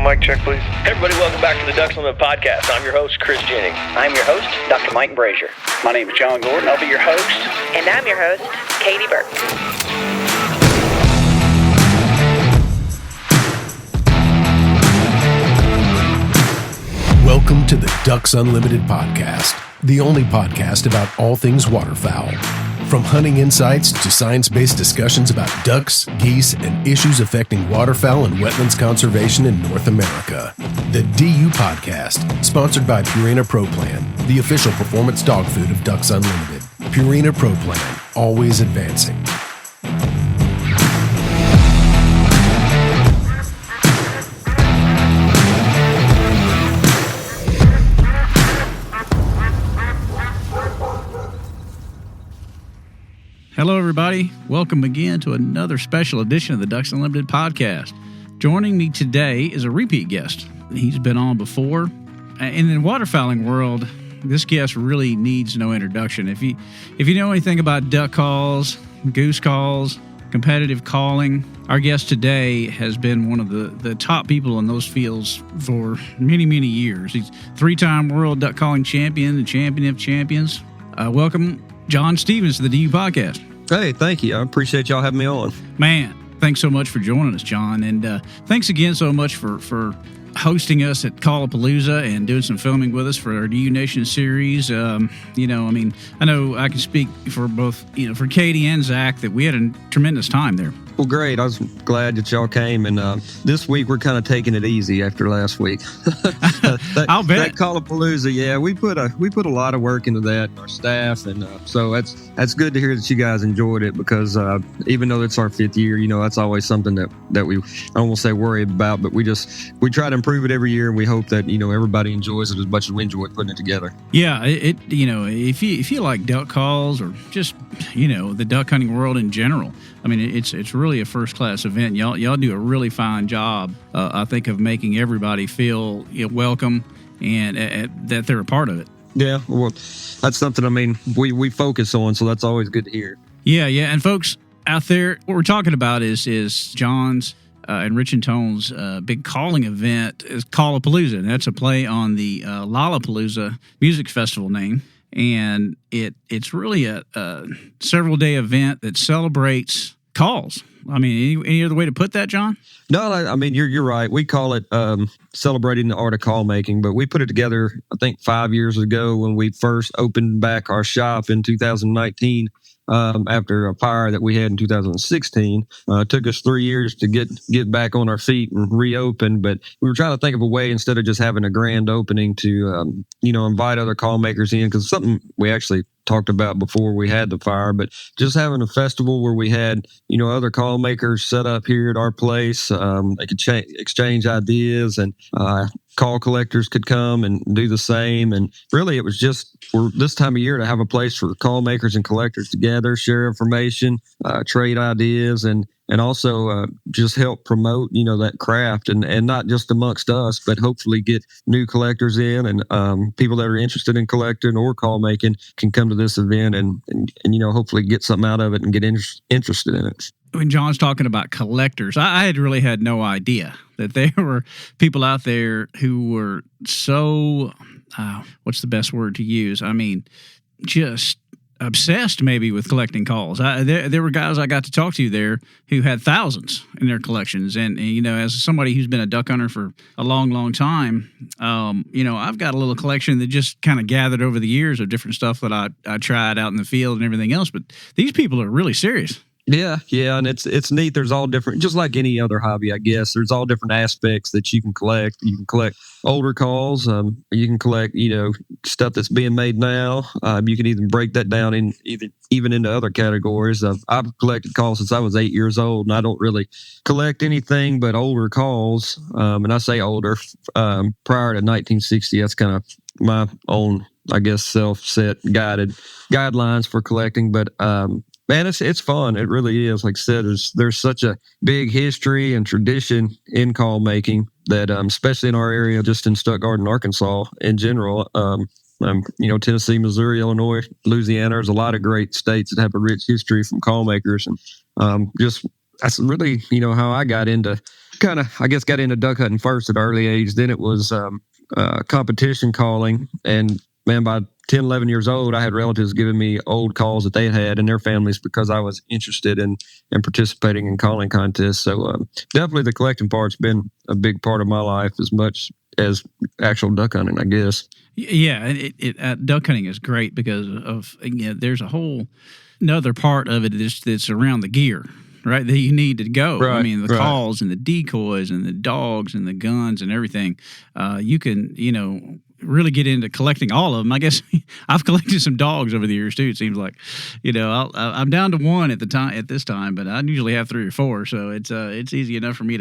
mic check, please. Hey everybody, welcome back to the Ducks Unlimited podcast. I'm your host, Chris Jennings. I'm your host, Dr. Mike Brazier. My name is John Gordon. I'll be your host. And I'm your host, Katie Burke. Welcome to the Ducks Unlimited podcast, the only podcast about all things waterfowl. From hunting insights to science-based discussions about ducks, geese, and issues affecting waterfowl and wetlands conservation in North America. The DU Podcast, sponsored by Purina Pro Plan, the official performance dog food of Ducks Unlimited. Purina Pro Plan, always advancing. Hello, everybody. Welcome again to another special edition of the Ducks Unlimited podcast. Joining me today is a repeat guest. He's been on before. And in the waterfowling world, this guest really needs no introduction. If you know anything about duck calls, goose calls, competitive calling, our guest today has been one of the top people in those fields for many, many years. He's three-time world duck calling champion and champion of champions. Welcome, John Stevens, to the DU podcast. Hey, thank you. I appreciate y'all having me on. Man, thanks so much for joining us, John. And thanks again so much for hosting us at Callapalooza and doing some filming with us for our DU Nation series. I know I can speak for both, for Katie and Zach, that we had a tremendous time there. Well, great. I was glad that y'all came. And this week we're kind of taking it easy after last week. I'll bet. That Callapalooza, yeah, we put a lot of work into that, our staff, and so that's good to hear that you guys enjoyed it, because even though it's our fifth year, that's always something that we, I won't say worry about, but we try to improve it every year, and we hope that everybody enjoys it as much as we enjoy putting it together. Yeah, if you like duck calls or just the duck hunting world in general, I mean, it's really a first-class event. Y'all do a really fine job, I think, of making everybody feel welcome and that they're a part of it. Yeah, well, that's something, we focus on, so that's always good to hear. Yeah, and folks out there, what we're talking about is John's and Rich and Tone's big calling event is Callapalooza, and that's a play on the Lollapalooza music festival name. And it's really a several-day event that celebrates calls. I mean, any other way to put that, John? No, you're right. We call it celebrating the art of call making, but we put it together, I think, 5 years ago when we first opened back our shop in 2019. After a fire that we had in 2016. It took us 3 years to get back on our feet and reopen, but we were trying to think of a way, instead of just having a grand opening, to invite other call makers in, because something we actually talked about before we had the fire, but just having a festival where we had other call makers set up here at our place. They could exchange ideas, and call collectors could come and do the same. And really, it was just for this time of year to have a place for call makers and collectors together, share information, trade ideas, and also just help promote, that craft, and not just amongst us, but hopefully get new collectors in, and people that are interested in collecting or call making can come to this event and hopefully get something out of it and get interested in it. When John's talking about collectors, I had really had no idea that there were people out there who were so, what's the best word to use? I mean, just obsessed maybe with collecting calls. There were guys I got to talk to there who had thousands in their collections. And as somebody who's been a duck hunter for a long, long time, I've got a little collection that just kind of gathered over the years of different stuff that I tried out in the field and everything else. But these people are really serious. Yeah, and it's neat. There's all different, just like any other hobby, I guess. There's all different aspects that you can collect. You can collect older calls. You can collect, stuff that's being made now. You can even break that down even into other categories. I've collected calls since I was 8 years old, and I don't really collect anything but older calls. And I say older, prior to 1960. That's kind of my own, I guess, self-set guidelines for collecting. But man, it's fun. It really is. Like I said, there's such a big history and tradition in call making that, especially in our area, just in Stuttgart and Arkansas in general, Tennessee, Missouri, Illinois, Louisiana. There's a lot of great states that have a rich history from call makers, and just that's really how I got into kind of, I guess, got into duck hunting first at an early age. Then it was competition calling. And man, by 10, 11 years old, I had relatives giving me old calls that they had in their families because I was interested in participating in calling contests. So definitely the collecting part's been a big part of my life as much as actual duck hunting, I guess. Yeah, duck hunting is great because there's a whole another part of it that's around the gear, right, that you need to go. Right, I mean, the calls and the decoys and the dogs and the guns and everything. You can, really get into collecting all of them. I guess I've collected some dogs over the years too. It seems like, I'm down to one at this time, but I usually have 3 or 4. So it's easy enough for me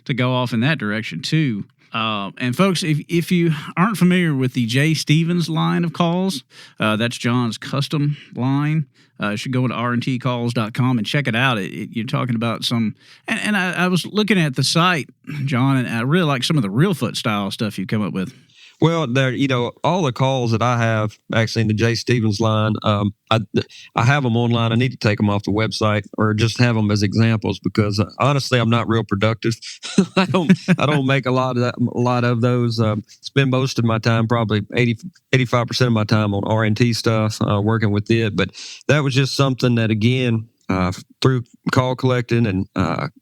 to go off in that direction too. And folks, if you aren't familiar with the J. Stevens line of calls, that's John's custom line. You should go to rntcalls.com and check it out. You're talking about some, and I was looking at the site, John, and I really like some of the real foot style stuff you come up with. Well, there, all the calls that I have actually in the J. Stevens line, I have them online. I need to take them off the website or just have them as examples because honestly, I'm not real productive. I don't make a lot of those. Spend most of my time, probably 85% of my time on RNT stuff, working with it. But that was just something that, again, through call collecting and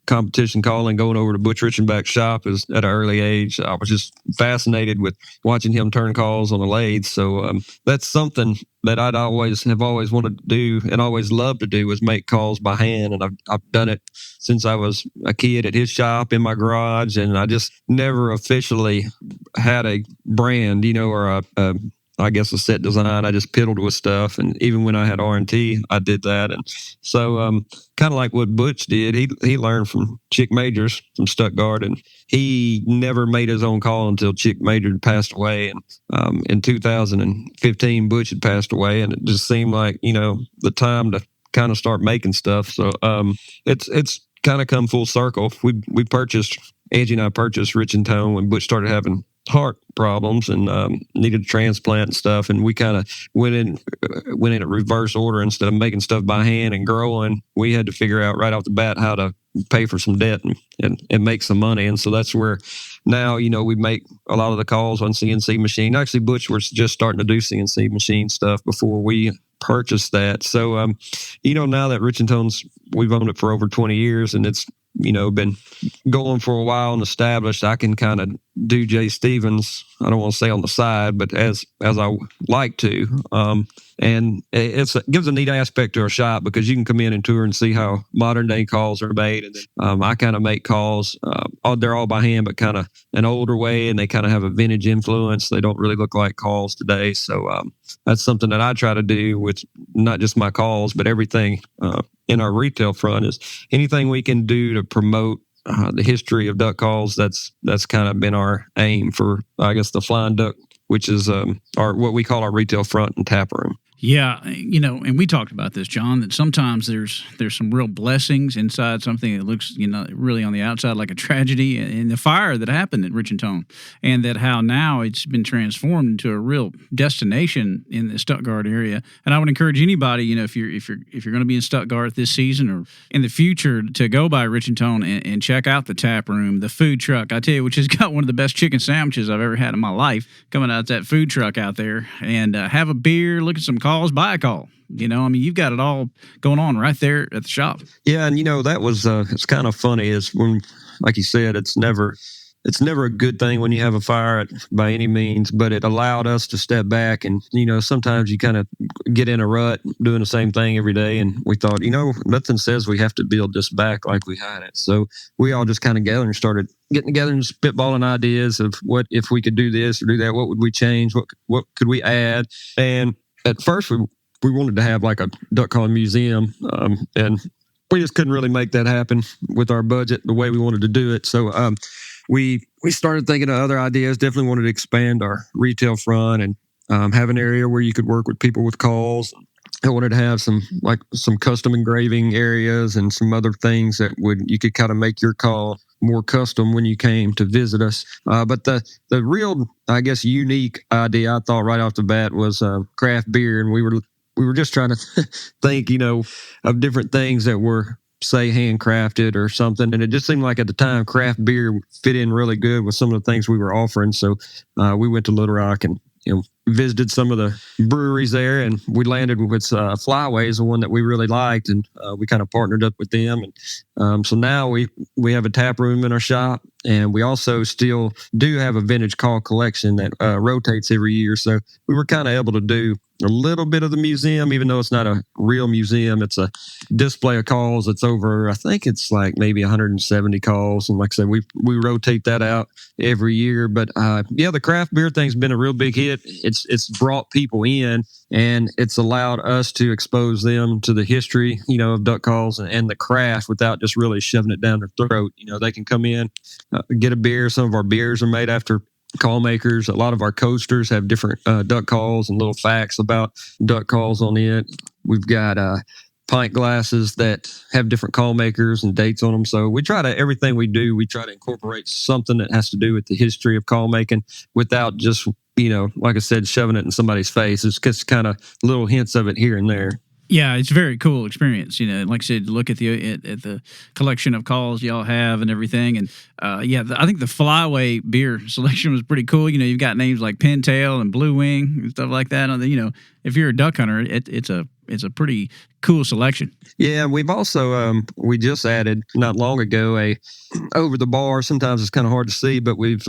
competition calling, going over to Butch Richenbach's shop at an early age, I was just fascinated with watching him turn calls on a lathe. So that's something that I've always wanted to do and always loved to do was make calls by hand. And I've done it since I was a kid at his shop in my garage. And I just never officially had a brand, or a set design. I just piddled with stuff. And even when I had R&T, I did that. And so kind of like what Butch did, he learned from Chick Majors from Stuttgart, and he never made his own call until Chick Major passed away. And in 2015, Butch had passed away, and it just seemed like, the time to kind of start making stuff. So it's kind of come full circle. We purchased, Angie and I purchased Rich and Tone when Butch started having heart problems and needed a transplant and stuff, and we kind of went in a reverse order. Instead of making stuff by hand and growing, we had to figure out right off the bat how to pay for some debt and make some money. And so that's where now we make a lot of the calls on CNC machine. Actually, Butch was just starting to do CNC machine stuff before we purchased that. So now that Rich and Tone's, we've owned it for over 20 years, and it's been going for a while and established, I can kind of do J. Stevens, I don't want to say on the side, but as I like to. And it gives a neat aspect to our shop because you can come in and tour and see how modern day calls are made. And then I kind of make calls, they're all by hand, but kind of an older way, and they kind of have a vintage influence. They don't really look like calls today. So that's something that I try to do with not just my calls, but everything in our retail front is anything we can do to promote the history of duck calls. That's kind of been our aim for, I guess, the Flying Duck, which is what we call our retail front and tap room. Yeah, and we talked about this, John, that sometimes there's some real blessings inside something that looks, really on the outside like a tragedy, and the fire that happened at Rich and Tone, and that how now it's been transformed into a real destination in the Stuttgart area. And I would encourage anybody, if you're going to be in Stuttgart this season or in the future, to go by Rich and Tone and check out the tap room, the food truck. I tell you, which has got one of the best chicken sandwiches I've ever had in my life, coming out that food truck out there, and have a beer, look at some calls, buy a call. You've got it all going on right there at the shop. Yeah, and that was it's kind of funny is when, like you said, it's never a good thing when you have a fire by any means, but it allowed us to step back. And sometimes you kind of get in a rut doing the same thing every day, and we thought, nothing says we have to build this back like we had it. So we all just kind of gathered and started getting together and spitballing ideas of what if we could do this or do that, what would we change, what could we add. And at first, we wanted to have like a duck calling museum, and we just couldn't really make that happen with our budget the way we wanted to do it. So we started thinking of other ideas. Definitely wanted to expand our retail front and have an area where you could work with people with calls. I wanted to have some custom engraving areas and some other things that you could kind of make your call more custom when you came to visit us. But the real, I guess, unique idea I thought right off the bat was craft beer, and we were just trying to think, of different things that were say handcrafted or something. And it just seemed like at the time craft beer fit in really good with some of the things we were offering. So we went to Little Rock and visited some of the breweries there, and we landed with Flyways, the one that we really liked, and we kind of partnered up with them. And so now we have a tap room in our shop, and we also still do have a vintage call collection that rotates every year. So we were kind of able to do a little bit of the museum, even though it's not a real museum. It's a display of calls. It's over, I think it's like maybe 170 calls. And like I said, we rotate that out every year. But the craft beer thing's been a real big hit. It's brought people in, and it's allowed us to expose them to the history, of duck calls and the craft without just really shoving it down their throat. They can come in, get a beer. Some of our beers are made after call makers. A lot of our coasters have different duck calls and little facts about duck calls on it. We've got pint glasses that have different call makers and dates on them. So we try to, everything we do, we try to incorporate something that has to do with the history of call making without just, like I said, shoving it in somebody's face. It's just kind of little hints of it here and there. Yeah, it's a very cool experience. Like I said, look at the collection of calls y'all have and everything. And I think the Flyway beer selection was pretty cool. You've got names like Pintail and Blue Wing and stuff like that. If you're a duck hunter, it's a pretty cool selection. Yeah, we've also we just added not long ago a over the bar. Sometimes it's kind of hard to see, but we've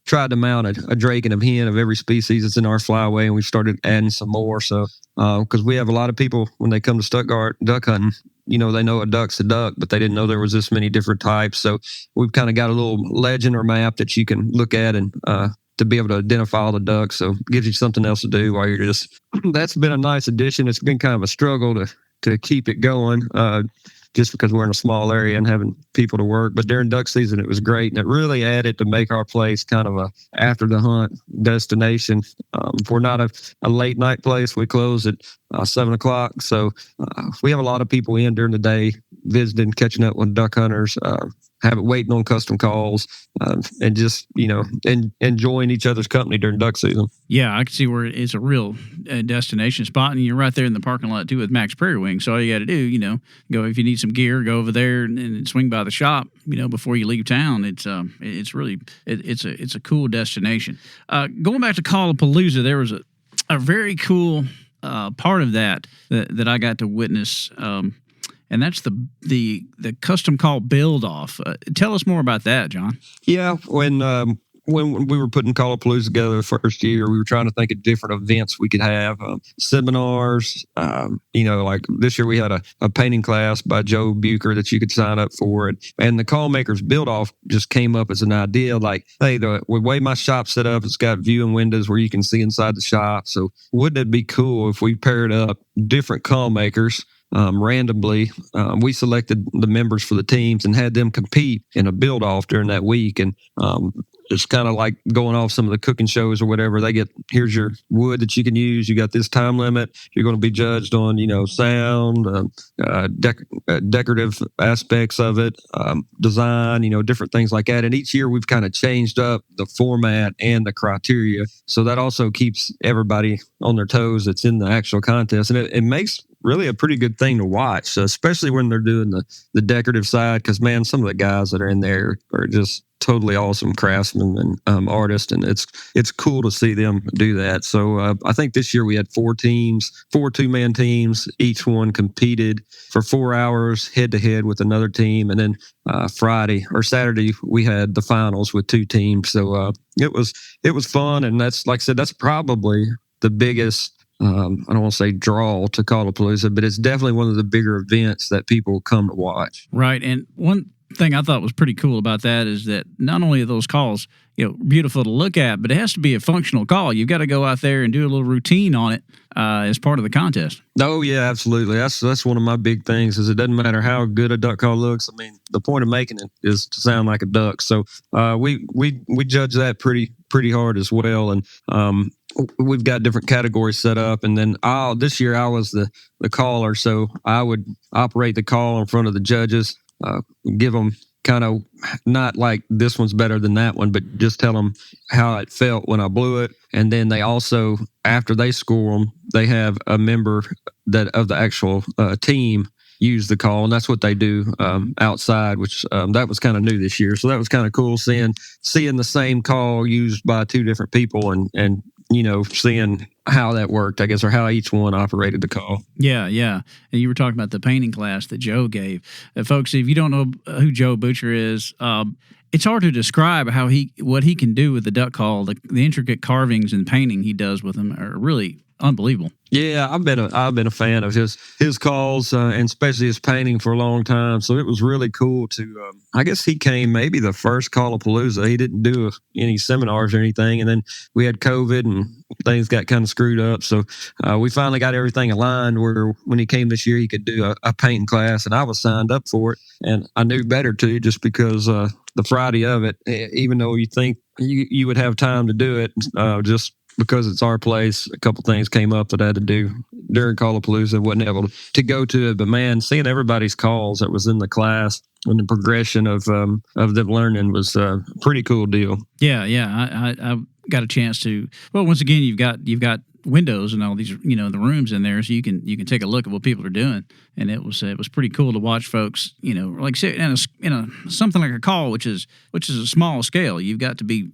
tried to mount a drake and a hen of every species that's in our Flyway, and we've started adding some more. So because we have a lot of people when they come to Stuttgart duck hunting, they know a duck's a duck, but they didn't know there was this many different types. So we've kind of got a little legend or map that you can look at and to be able to identify all the ducks. So it gives you something else to do while you're just, that's been a nice addition. It's been kind of a struggle to keep it going just because we're in a small area and having people to work. But during duck season, it was great. And it really added to make our place kind of a after the hunt destination. If we're not a late night place, we close at 7 o'clock. So we have a lot of people in during the day visiting, catching up with duck hunters, waiting on custom calls, and just, enjoying each other's company during duck season. Yeah, I can see where it's a real destination spot, and you're right there in the parking lot too with Max Prairie Wing. So all you got to do, go if you need some gear, go over there and swing by the shop, before you leave town. It's a cool destination. Going back to Callapalooza, there was a very cool part of that I got to witness. And that's the custom call build off. Tell us more about that, John. Yeah, when we were putting Callapalooza together the first year, we were trying to think of different events we could have, seminars. Like this year we had a painting class by Joe Bucher that you could sign up for, and the call makers build off just came up as an idea. Like, hey, the way my shop's set up, it's got viewing windows where you can see inside the shop. So wouldn't it be cool if we paired up different call makers? Randomly, we selected the members for the teams and had them compete in a build off during that week. And it's kind of like going off some of the cooking shows or whatever. They get, here's your wood that you can use. You got this time limit. You're going to be judged on, sound, decorative aspects of it, design, different things like that. And each year we've kind of changed up the format and the criteria. So that also keeps everybody on their toes that's in the actual contest. And it makes really a pretty good thing to watch, especially when they're doing the decorative side, because, man, some of the guys that are in there are just totally awesome craftsmen and artists, and it's cool to see them do that. So I think this year we had 4 two-man teams. Each one competed for 4 hours head-to-head with another team, and then Friday or Saturday we had the finals with 2 teams. So it was fun, and that's, like I said, that's probably the biggest I don't want to say draw to Callapalooza, but it's definitely one of the bigger events that people come to watch. Right. And one thing I thought was pretty cool about that is that not only are those calls, beautiful to look at, but it has to be a functional call. You've got to go out there and do a little routine on it as part of the contest. Oh, yeah, absolutely. That's one of my big things is it doesn't matter how good a duck call looks. I mean, the point of making it is to sound like a duck. So we judge that pretty hard as well. And we've got different categories set up, and then this year I was the caller, so I would operate the call in front of the judges, give them kind of not like this one's better than that one, but just tell them how it felt when I blew it. And then they also, after they score them, they have a member of the actual team use the call, and that's what they do outside, which that was kind of new this year. So that was kind of cool seeing the same call used by two different people and seeing how that worked, I guess, or how each one operated the call. Yeah. And you were talking about the painting class that Joe gave. Folks, if you don't know who Joe Butcher is, it's hard to describe what he can do with the duck call. The intricate carvings and painting he does with them are really unbelievable. Yeah, I've been a fan of his calls and especially his painting for a long time. So it was really cool to. I guess he came maybe the first Callapalooza. He didn't do any seminars or anything, and then we had COVID and things got kind of screwed up. So we finally got everything aligned where when he came this year, he could do a painting class, and I was signed up for it, and I knew better too, just because the Friday of it, even though you think you would have time to do it, just because it's our place, a couple things came up that I had to do during Callapalooza. Wasn't able to go to it, but man, seeing everybody's calls that was in the class and the progression of them learning was a pretty cool deal. Yeah. I got a chance to. Well, once again, you've got windows and all these, the rooms in there, so you can take a look at what people are doing, and it was pretty cool to watch folks, like say in a something like a call, which is a small scale. You've got to be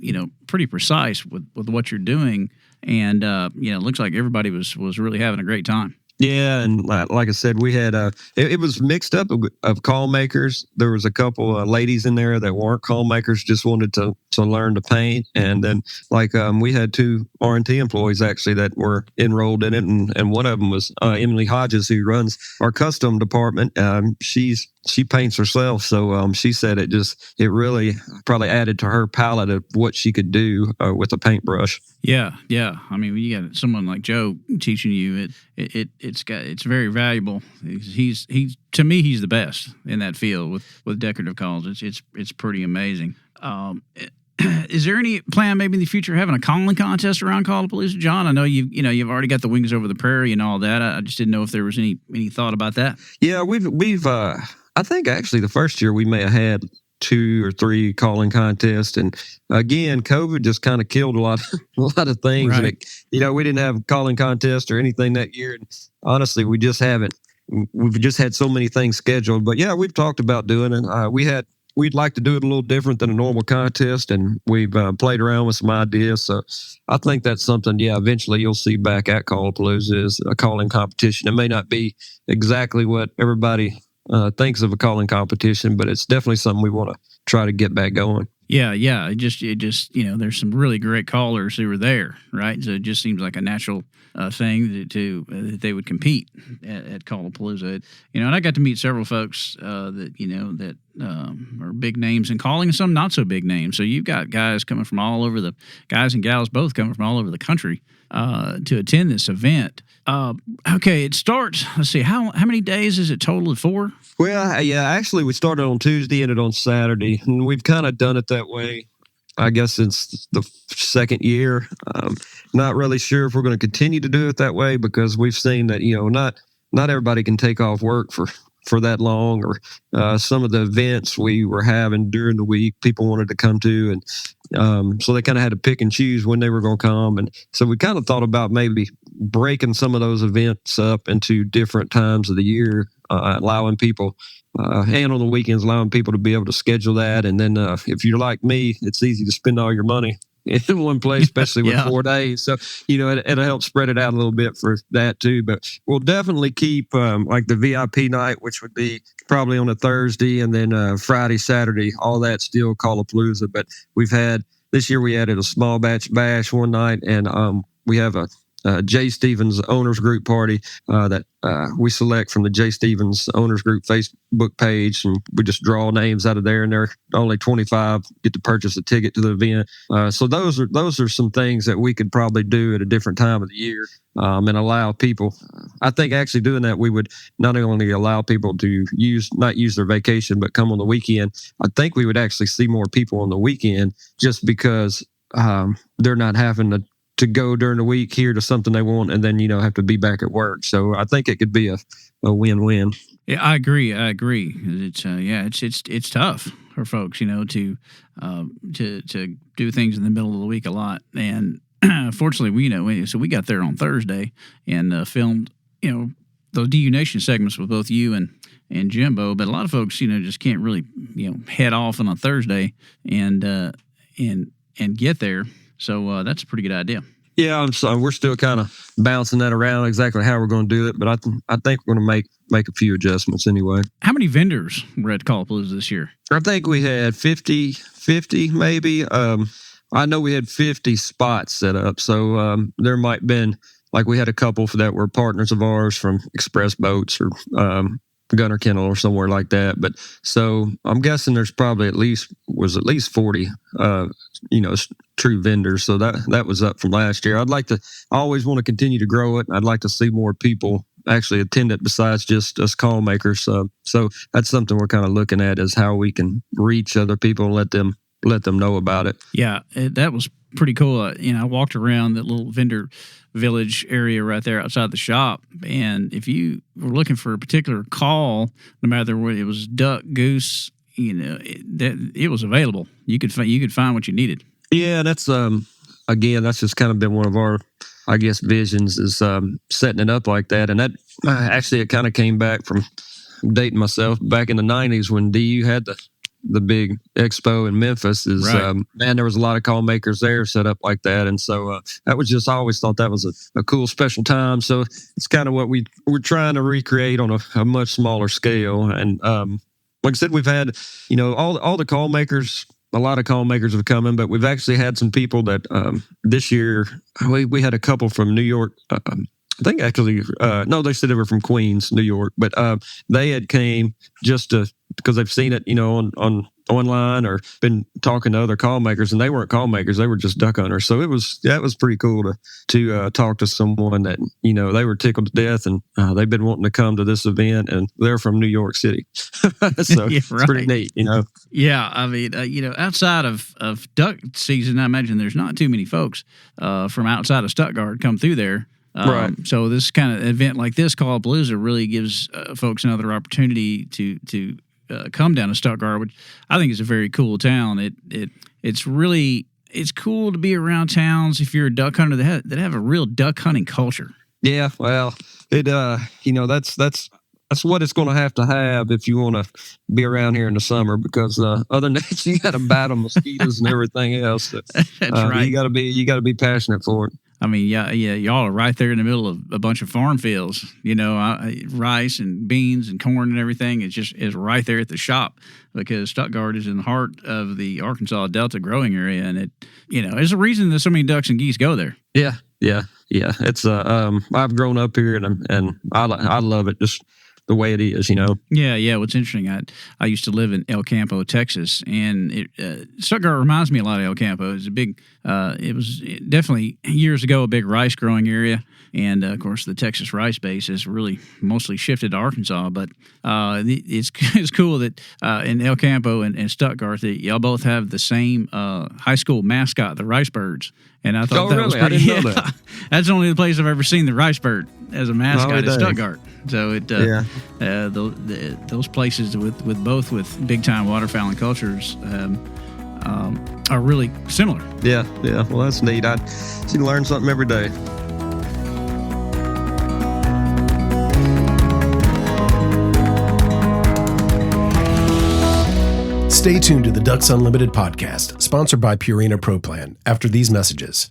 pretty precise with what you're doing, and it looks like everybody was really having a great time. Yeah, and like I said, we had it was mixed up of call makers. There was a couple ladies in there that weren't call makers, just wanted to learn to paint, and then we had two R&T employees actually that were enrolled in it, and one of them was Emily Hodges, who runs our custom department. She paints herself, so she said it really probably added to her palette of what she could do with a paintbrush. Yeah. I mean, when you got someone like Joe teaching you, it's very valuable. He's to me, he's the best in that field with decorative calls. It's pretty amazing. Is there any plan maybe in the future having a calling contest around Callapalooza, John? I know you've already got the Wings Over the Prairie and all that. I just didn't know if there was any thought about that. Yeah, we've I think actually the first year we may have had 2 or 3 calling contests, and again, COVID just kind of killed a lot of things. Right. And we didn't have a calling contest or anything that year. And honestly, we just haven't. We've just had so many things scheduled. But yeah, we've talked about doing it. We'd like to do it a little different than a normal contest, and we've played around with some ideas. So I think that's something, eventually you'll see back at Callapalooza is a calling competition. It may not be exactly what everybody thinks of a calling competition, but it's definitely something we want to try to get back going. Yeah. It just there's some really great callers who were there, right? So it just seems like a natural thing that they would compete at Callapalooza. And I got to meet several folks that are big names in calling, and some not so big names. So you've got guys coming from all over guys and gals both coming from all over the country to attend this event. Okay, it starts. Let's see, how many days is it total? 4? Well, yeah, actually, we started on Tuesday, ended on Saturday, and we've kind of done it that way, I guess, since the second year. Not really sure if we're going to continue to do it that way, because we've seen that not everybody can take off work for that long, or some of the events we were having during the week, people wanted to come to, and so they kind of had to pick and choose when they were going to come. And so we kind of thought about maybe breaking some of those events up into different times of the year, allowing people, and on the weekends, allowing people to be able to schedule that. And then if you're like me, it's easy to spend all your money in one place, especially with 4 days. So, it'll help spread it out a little bit for that too. But we'll definitely keep like the VIP night, which would be probably on a Thursday, and then Friday, Saturday, all that still Callapalooza. But this year we added a small batch bash one night, and we have a Jay Stevens Owners Group party that we select from the Jay Stevens Owners Group Facebook page, and we just draw names out of there, and they're only 25 get to purchase a ticket to the event. So those are some things that we could probably do at a different time of the year, and allow people. I think actually doing that, we would not only allow people to not use their vacation, but come on the weekend. I think we would actually see more people on the weekend, just because they're not having to go during the week here to something they want, and then have to be back at work. So I think it could be a win-win. Yeah, I agree. It's tough for folks, to do things in the middle of the week a lot. And fortunately, so we got there on Thursday and filmed, those DU Nation segments with both you and Jimbo, but a lot of folks, just can't really, head off on a Thursday and get there. So that's a pretty good idea. Yeah, so we're still kind of bouncing that around exactly how we're going to do it, but I think we're going to make a few adjustments anyway. How many vendors were at Callapalooza this year? I think we had 50 maybe. I know we had 50 spots set up, so there might have been, like we had a couple that were partners of ours from Express Boats or Gunner Kennel or somewhere like that. But so I'm guessing there's probably at least 40, true vendors. So that was up from last year. I always want to continue to grow it. I'd like to see more people actually attend it besides just us call makers. So that's something we're kind of looking at, is how we can reach other people and let them know about it. Yeah, that was pretty cool. I walked around that little vendor village area right there outside the shop, and if you were looking for a particular call, no matter whether it was duck, goose, it was available. You could find what you needed. Yeah, that's again, that's just kind of been one of our, I guess, visions, is setting it up like that. And that actually, it kind of came back from dating myself back in the 90s when DU had the big expo in Memphis. Right. Man, there was a lot of call makers there set up like that. And so that was just, I always thought that was a cool special time. So it's kind of what we're trying to recreate on a much smaller scale. And like I said, we've had, all the call makers. A lot of call makers have come in, but we've actually had some people that this year, we had a couple from New York. I think actually, no, they said they were from Queens, New York, but they had came just because they've seen it, on online or been talking to other call makers, and they weren't call makers; they were just duck hunters. So that was pretty cool to talk to someone that they were tickled to death, and they've been wanting to come to this event, and they're from New York City, so yeah, it's pretty neat, Yeah, I mean, outside of duck season, I imagine there's not too many folks from outside of Stuttgart come through there. Right. So this kind of event like this, Callapalooza, really gives folks another opportunity to come down to Stuttgart, which I think is a very cool town. It's cool to be around towns if you're a duck hunter that have a real duck hunting culture. Yeah, well, it that's what it's going to have if you want to be around here in the summer, because other than that, you got to battle mosquitoes and everything else. That's right. You got to be passionate for it. I mean, yeah, y'all are right there in the middle of a bunch of farm fields. Rice and beans and corn and everything. It's right there at the shop, because Stuttgart is in the heart of the Arkansas Delta growing area, and there's a reason that so many ducks and geese go there. Yeah. It's I've grown up here, and I love it just the way it is, Yeah. What's interesting, I used to live in El Campo, Texas, and Stuttgart reminds me a lot of El Campo. It was definitely years ago a big rice growing area, and of course the Texas rice base has really mostly shifted to Arkansas. But it's cool that in El Campo and Stuttgart that y'all both have the same high school mascot, the Rice Birds. And I thought that was pretty. I didn't know that. That's the only place I've ever seen the Rice Bird as a mascot in Stuttgart. So those places with big time waterfowling cultures are really similar. Yeah. Well, that's neat. You learn something every day. Stay tuned to the Ducks Unlimited podcast, sponsored by Purina Pro Plan, after these messages.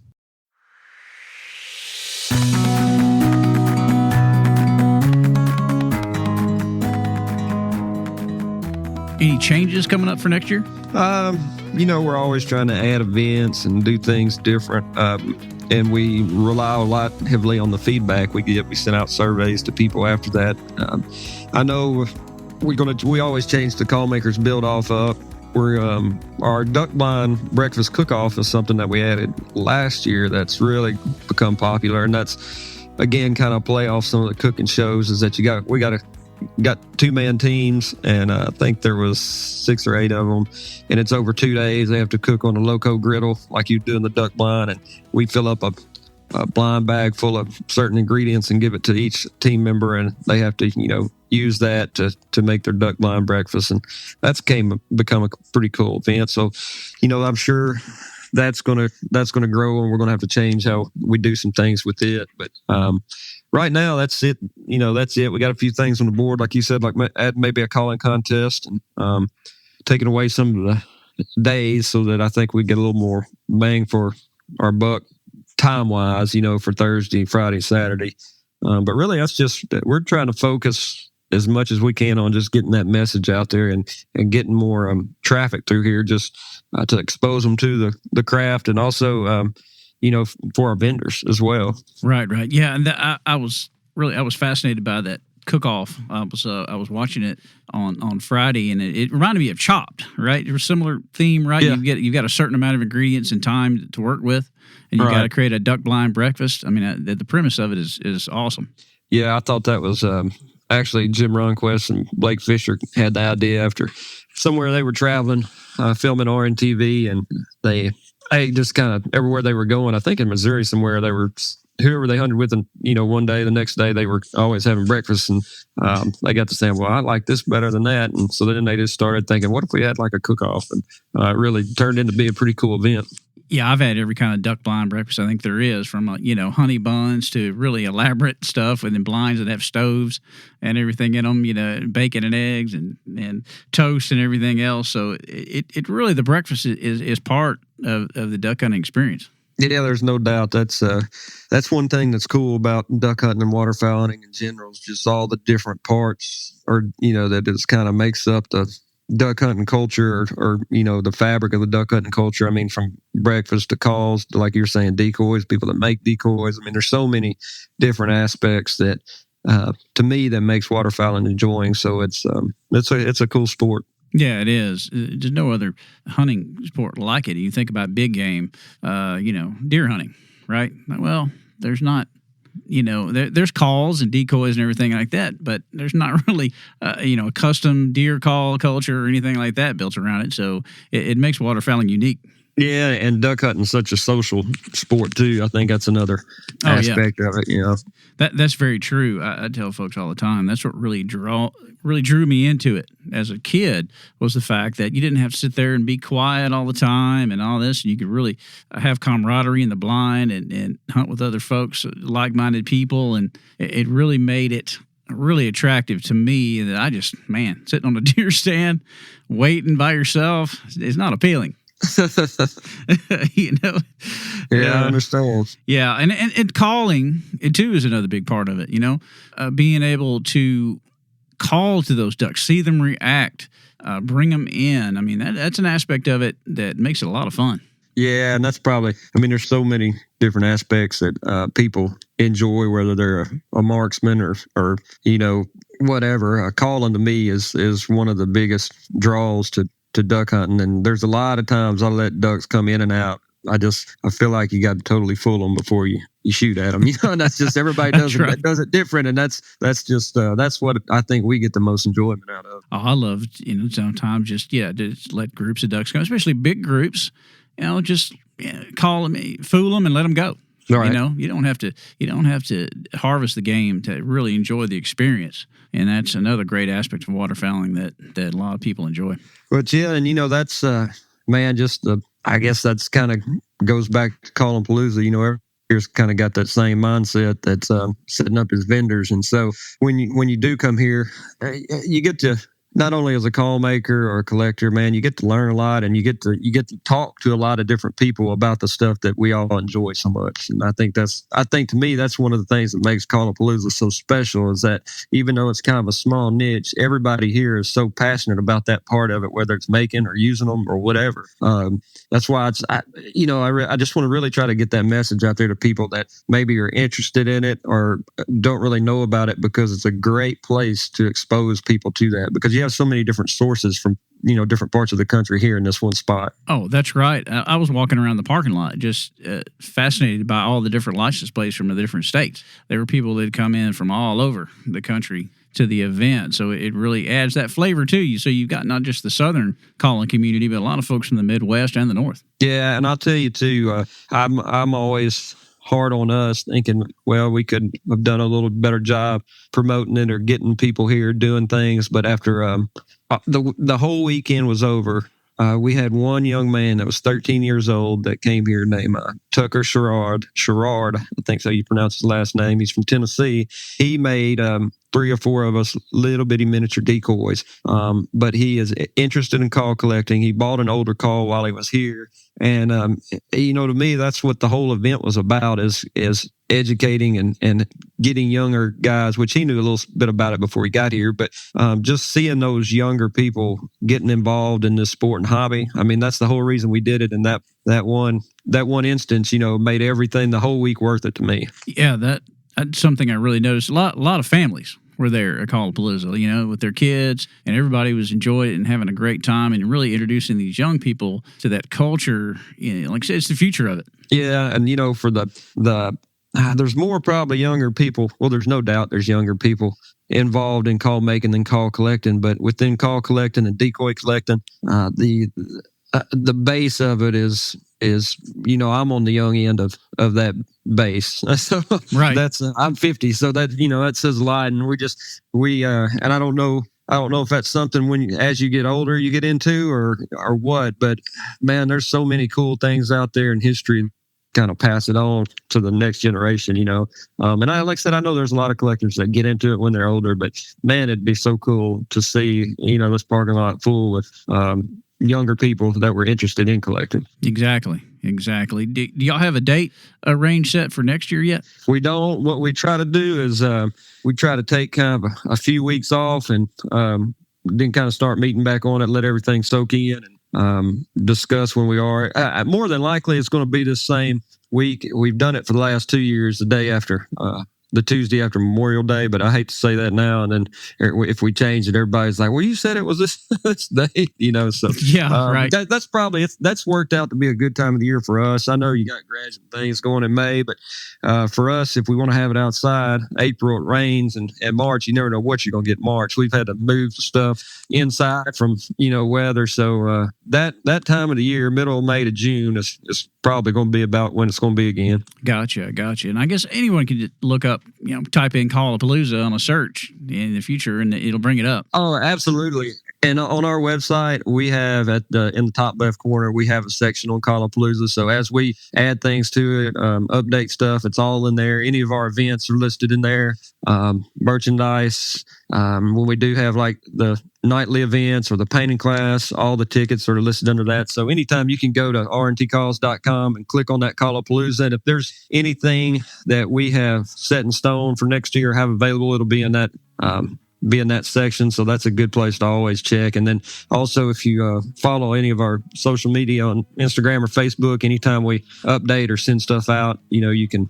Any changes coming up for next year? We're always trying to add events and do things different. And we rely a lot heavily on the feedback we get. We send out surveys to people after that. I know we always change the call makers build off of. Our duck blind breakfast cook-off is something that we added last year that's really become popular, and that's again kind of play off some of the cooking shows. Is that we got 2-man teams, and I think there was 6 or 8 of them, and it's over 2 days. They have to cook on a loco griddle like you do in the duck blind, and we fill up a blind bag full of certain ingredients and give it to each team member, and they have to use that to make their duck blind breakfast, and that's become a pretty cool event. So I'm sure that's gonna grow, and we're gonna have to change how we do some things with it. But right now, that's it. That's it. We got a few things on the board, like you said, like add maybe a calling contest and taking away some of the days so that I think we get a little more bang for our buck time wise, for Thursday, Friday, Saturday. But really, that's just we're trying to focus as much as we can on just getting that message out there and getting more traffic through here, just to expose them to the craft and also, for our vendors as well. Right. Yeah, and I was fascinated by that cook-off. I was watching it on Friday, and it reminded me of Chopped. Right, it was a similar theme. Right, yeah. You've got a certain amount of ingredients and time to work with, and you got to create a duck blind breakfast. I mean, the premise of it is awesome. Yeah, I thought that was actually Jim Ronquist and Blake Fisher had the idea after somewhere they were traveling, filming RNTV, and they just kind of everywhere they were going. I think in Missouri somewhere they were. Whoever they hunted with, and one day, the next day, they were always having breakfast, and they got to saying, "Well, I like this better than that." And so then they just started thinking, "What if we had like a cook-off?" And it really turned into be a pretty cool event. Yeah, I've had every kind of duck blind breakfast I think there is, from honey buns to really elaborate stuff, and then blinds that have stoves and everything in them, bacon and eggs and toast and everything else. So it really, the breakfast is part of the duck hunting experience. Yeah, there's no doubt. That's one thing that's cool about duck hunting and waterfowl hunting in general, is just all the different parts, or that just kind of makes up the duck hunting culture, or the fabric of the duck hunting culture. I mean, from breakfast to calls to, like you're saying, decoys, people that make decoys. I mean, there's so many different aspects that to me that makes waterfowling enjoying. So it's a cool sport. Yeah, it is. There's no other hunting sport like it. You think about big game, deer hunting, right? Well, there's not, there's calls and decoys and everything like that, but there's not really, a custom deer call culture or anything like that built around it. So it makes waterfowling unique. Yeah, and duck hunting is such a social sport too. I think that's another aspect of it. That's very true. I tell folks all the time that's what really drew me into it as a kid, was the fact that you didn't have to sit there and be quiet all the time and all this. And you could really have camaraderie in the blind and hunt with other folks, like-minded people, and it really made it really attractive to me. That I just, sitting on a deer stand waiting by yourself is not appealing. Yeah, I understand. Yeah, and calling it too is another big part of it. Being able to call to those ducks, see them react, bring them in. I mean, that's an aspect of it that makes it a lot of fun. Yeah, and that's probably, there's so many different aspects that people enjoy, whether they're a marksman or whatever. Calling to me is one of the biggest draws to duck hunting. And there's a lot of times I let ducks come in and out. I feel like you got to totally fool them before you shoot at them. And that's just, everybody does it. Right. Does it different, and that's what I think we get the most enjoyment out of. Oh, I love sometimes just let groups of ducks go, especially big groups. Just call them, fool them, and let them go. Right. You don't have to harvest the game to really enjoy the experience, and that's another great aspect of waterfowling that a lot of people enjoy. But yeah, and that's I guess that's kind of goes back to Callapalooza. Everybody's kind of got that same mindset that's setting up as vendors, and so when you do come here, you get to, not only as a call maker or a collector, you get to learn a lot, and you get to talk to a lot of different people about the stuff that we all enjoy so much. And I think to me, that's one of the things that makes Callapalooza so special, is that even though it's kind of a small niche, everybody here is so passionate about that part of it, whether it's making or using them or whatever. That's why I just want to really try to get that message out there to people that maybe are interested in it or don't really know about it, because it's a great place to expose people to that, because you have so many different sources from different parts of the country here in this one spot. Oh, that's right. I was walking around the parking lot just fascinated by all the different license plates from the different states. There were people that had come in from all over the country to the event, so it really adds that flavor to you. So you've got not just the southern calling community, but a lot of folks from the Midwest and the North. Yeah, and I'll tell you too, I'm always hard on us, thinking, well, we could have done a little better job promoting it or getting people here doing things. But after the whole weekend was over, we had one young man that was 13 years old that came here named Tucker Sherrard, I think so you pronounce his last name. He's from Tennessee. He made 3 or 4 of us little bitty miniature decoys. But he is interested in call collecting. He bought an older call while he was here. And, to me, that's what the whole event was about is educating and getting younger guys, which he knew a little bit about it before he got here. But just seeing those younger people getting involved in this sport and hobby, I mean, that's the whole reason we did it. And that one instance, made everything the whole week worth it to me. Yeah, that's something I really noticed. A lot of families were there at Callapalooza, with their kids, and everybody was enjoying it and having a great time and really introducing these young people to that culture. Like I said, it's the future of it. Yeah, and for there's more probably younger people. Well, there's no doubt there's younger people involved in call making than call collecting, but within call collecting and decoy collecting, the base of it is I'm on the young end of that base. So right. I'm 50, so that says a lot. And and I don't know if that's something as you get older you get into or what, but man, there's so many cool things out there in history. Kind of pass it on to the next generation, and like I said, I know there's a lot of collectors that get into it when they're older, but man, it'd be so cool to see, this parking lot full with younger people that were interested in collecting. Exactly. Do y'all have a date arranged set for next year yet? We don't. What we try to do is we try to take kind of a few weeks off and then kind of start meeting back on it, let everything soak in and discuss when we are. More than likely, it's going to be the same week. We've done it for the last 2 years, the day after the Tuesday after Memorial Day, but I hate to say that now. And then if we change it, everybody's like, well, you said it was this day, so. Yeah, right. That's worked out to be a good time of the year for us. I know you got graduate things going in May, but for us, if we want to have it outside, April, it rains, and March, you never know what you're going to get in March. We've had to move stuff inside from, weather. So that time of the year, middle of May to June is probably going to be about when it's going to be again. Gotcha. And I guess anyone can look up, type in Callapalooza on a search in the future and it'll bring it up. Oh, absolutely. And on our website, we have in the top left corner, we have a section on Callapalooza. So as we add things to it, update stuff, it's all in there. Any of our events are listed in there. Merchandise. When we do have like the nightly events or the painting class, all the tickets are listed under that. So anytime you can go to rntcalls.com and click on that Callapalooza. And if there's anything that we have set in stone for next year, have available, it'll be in that section. So that's a good place to always check. And then also if you follow any of our social media on Instagram or Facebook, anytime we update or send stuff out, you can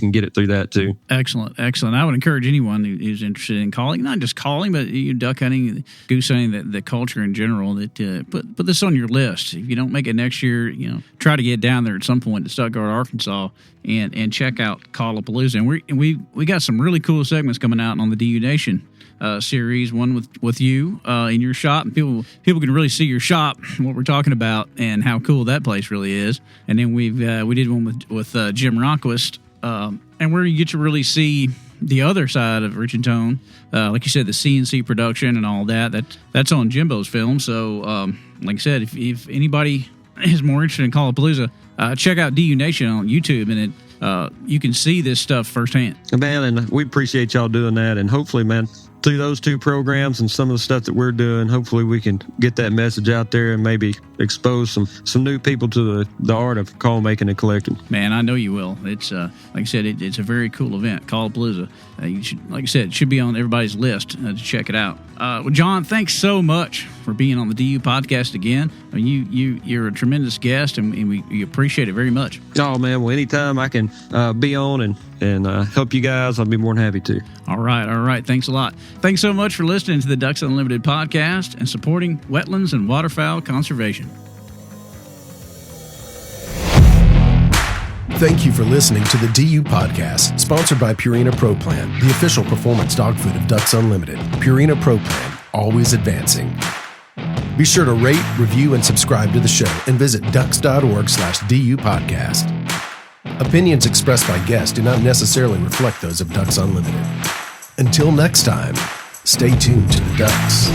get it through that too. Excellent. I would encourage anyone who's interested in calling, not just calling, but duck hunting, goose hunting, the culture in general, that put this on your list. If you don't make it next year, try to get down there at some point to Stuttgart, Arkansas, and check out Callapalooza. And we got some really cool segments coming out on the DU Nation series, one with you in your shop, and people can really see your shop, what we're talking about, and how cool that place really is. And then we did one with Jim Ronquist, and where you get to really see the other side of Rich and Tone, like you said, the CNC production and all that's on Jimbo's film. So like I said, if anybody is more interested in Callapalooza, check out DU Nation on YouTube, and you can see this stuff firsthand. Man, and we appreciate y'all doing that, and hopefully, man, through those 2 programs and some of the stuff that we're doing, hopefully we can get that message out there and maybe expose some new people to the art of call making and collecting. Man, I know you will. It's like I said, it's a very cool event, Callapalooza. You should, like I said, it should be on everybody's list to check it out. Well, John, thanks so much for being on the DU podcast again. I mean, you're a tremendous guest, and we appreciate it very much. Oh man, well, anytime I can be on and help you guys, I'll be more than happy to. All right. Thanks a lot. Thanks so much for listening to the Ducks Unlimited podcast and supporting wetlands and waterfowl conservation. Thank you for listening to the DU Podcast, sponsored by Purina Pro Plan, the official performance dog food of Ducks Unlimited. Purina Pro Plan, always advancing. Be sure to rate, review, and subscribe to the show, and visit ducks.org/DU Podcast. Opinions expressed by guests do not necessarily reflect those of Ducks Unlimited. Until next time, stay tuned to the Ducks.